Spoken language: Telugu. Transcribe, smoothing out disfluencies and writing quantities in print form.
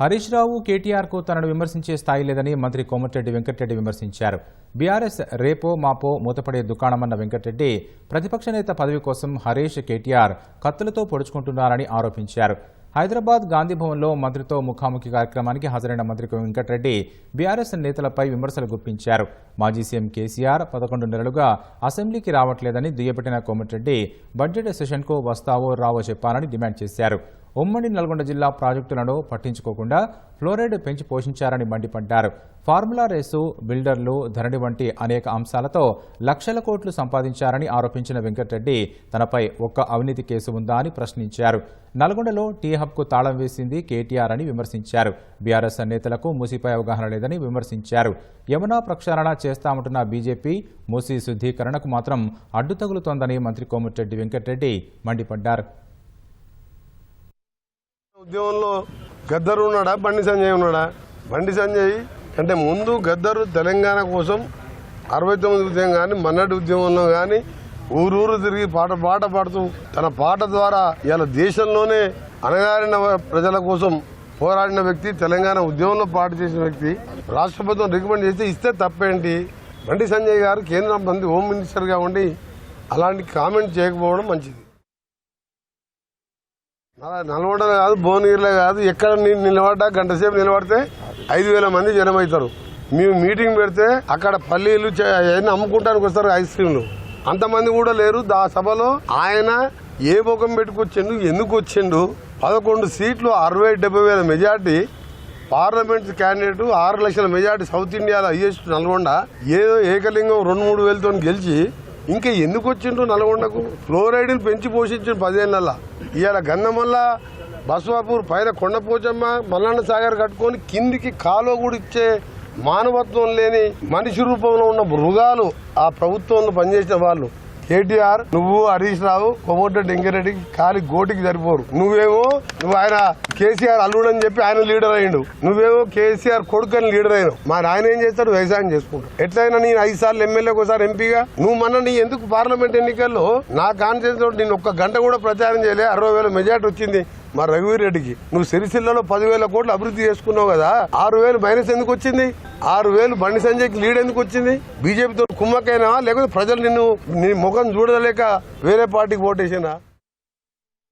హరీష్ రావు కేటీఆర్కు తనను విమర్శించే స్థాయి లేదని మంత్రి కోమటిరెడ్డి వెంకటరెడ్డి విమర్శించారు. బీఆర్ఎస్ రేపో మాపో మూతపడే దుకాణమన్న వెంకటరెడ్డి ప్రతిపక్ష నేత పదవి కోసం హరీష్ కేటీఆర్ కత్తులతో పొడుచుకుంటున్నారని ఆరోపించారు. హైదరాబాద్ గాంధీభవన్లో మంత్రితో ముఖాముఖి కార్యక్రమానికి హాజరైన మంత్రి వెంకటరెడ్డి బీఆర్ఎస్ నేతలపై విమర్శలు గుప్పించారు. మాజీ సీఎం కేసీఆర్ 11 నెలలుగా అసెంబ్లీకి రావట్లేదని దుయ్యబట్టిన కోమటిరెడ్డి బడ్జెట్ సెషన్కు వస్తావో రావో చెప్పాలని డిమాండ్ చేశారు. ఉమ్మడి నల్గొండ జిల్లా ప్రాజెక్టులను పట్టించుకోకుండా ఫ్లోరైడ్ పెంచి పోషించారని మండిపడ్డారు. ఫార్ములా రేసు, బిల్డర్లు, ధరణి వంటి అనేక అంశాలతో లక్షల కోట్లు సంపాదించారని ఆరోపించిన వెంకటరెడ్డి తనపై ఒక్క అవినీతి కేసు ఉందా అని ప్రశ్నించారు. నల్గొండలో టీ హబ్కు తాళం వేసింది కేటీఆర్ అని విమర్శించారు. బీఆర్ఎస్ నేతలకు మూసీపై అవగాహన లేదని విమర్శించారు. యమునా ప్రక్షాళన చేస్తామంటున్న బీజేపీ మూసీ శుద్ధీకరణకు మాత్రం అడ్డు తగులుతోందని మంత్రి కోమటిరెడ్డి వెంకటరెడ్డి మండిపడ్డారు. ఉద్యమంలో గద్దరు ఉన్నాడా, బండి సంజయ్ ఉన్నాడా? బండి సంజయ్ అంటే ముందు గద్దరు తెలంగాణ కోసం 69 ఉద్యమం కానీ మన్నటి ఉద్యమంలో కానీ ఊరూరు తిరిగి పాట పాడుతూ తన పాట ద్వారా ఇలా దేశంలోనే అణగారిన ప్రజల కోసం పోరాడిన వ్యక్తి, తెలంగాణ ఉద్యమంలో పాట చేసిన వ్యక్తి. రాష్ట్ర ప్రభుత్వం రికమెండ్ చేస్తే ఇస్తే తప్పేంటి? బండి సంజయ్ గారు కేంద్ర మంత్రి హోమ్ మినిస్టర్గా ఉండి అలాంటి కామెంట్ చేయకపోవడం మంచిది. నల్గొండ కాదు, భువనగిరిలో కాదు, ఎక్కడ నిలబడ్డా గంట సేపు నిలబడితే 5,000 మంది జనం అవుతారు. మేము మీటింగ్ పెడితే అక్కడ పల్లీలు అమ్ముకుంటానికి వస్తారు, ఐస్ క్రీమ్లు. అంతమంది కూడా లేరు. ఆ సభలో ఆయన ఏ ముఖం పెట్టుకొచ్చిండు, ఎందుకు వచ్చిండు? 11 సీట్లు 60-70 వేల మెజార్టీ, పార్లమెంట్ క్యాండిడేట్ 6 లక్షల మెజార్టీ, సౌత్ ఇండియాలో హైయెస్ట్ నల్గొండ. ఏదో ఏకలింగం 2-3 వేలతో గెలిచి ఇంకా ఎందుకు వచ్చిండ్రు నల్గొండకు? ఫ్లోరైడ్ని పెంచి పోషించిన 10 ఏళ్ళ. ఇవాళ గన్నమల్ల, బస్వాపూర్ పైన కొండపోచమ్మ, మల్లన్న సాగర్ కట్టుకొని కిందికి కాలువ కూడా ఇచ్చే మానవత్వం లేని మనిషి రూపంలో ఉన్న మృగాలు ఆ ప్రభుత్వంలో పనిచేసిన వాళ్ళు. కేటీఆర్, నువ్వు, హరీష్ రావు, కోమటిరెడ్డి వెంకటరెడ్డికి కాలి గోటికి సరిపోరు. నువ్వు ఆయన కేసీఆర్ అల్లుడని చెప్పి ఆయన లీడర్ అయ్యిండు. నువ్వేమో కేసీఆర్ కొడుకని లీడర్ అయినావు. మరి ఆయన ఏం చేస్తాడు? వ్యవసాయం చేసుకుంటాడు. ఎట్లయినా నేను 5 సార్లు ఎమ్మెల్యేకి ఒకసారి ఎంపీగా, నువ్వు నీ ఎందుకు పార్లమెంట్ ఎన్నికల్లో నా కాన్స్టిట్యూన్సీలో నేను 1 గంట కూడా ప్రచారం చేయలే. 60 వేల మెజార్టీ వచ్చింది మా రఘువీర్ రెడ్డికి. నువ్వు సిరిసిల్లలో 10,000 కోట్లు అభివృద్ధి చేసుకున్నావు కదా, 6,000 మైనస్ ఎందుకు వచ్చింది? 6,000 బండి సంజయ్కి లీడ్ ఎందుకు వచ్చింది? బీజేపీతో కుమ్మకైనా లేకపోతే ప్రజలు నీ ముఖం చూడలేక వేరే పార్టీకి ఓటేసినా?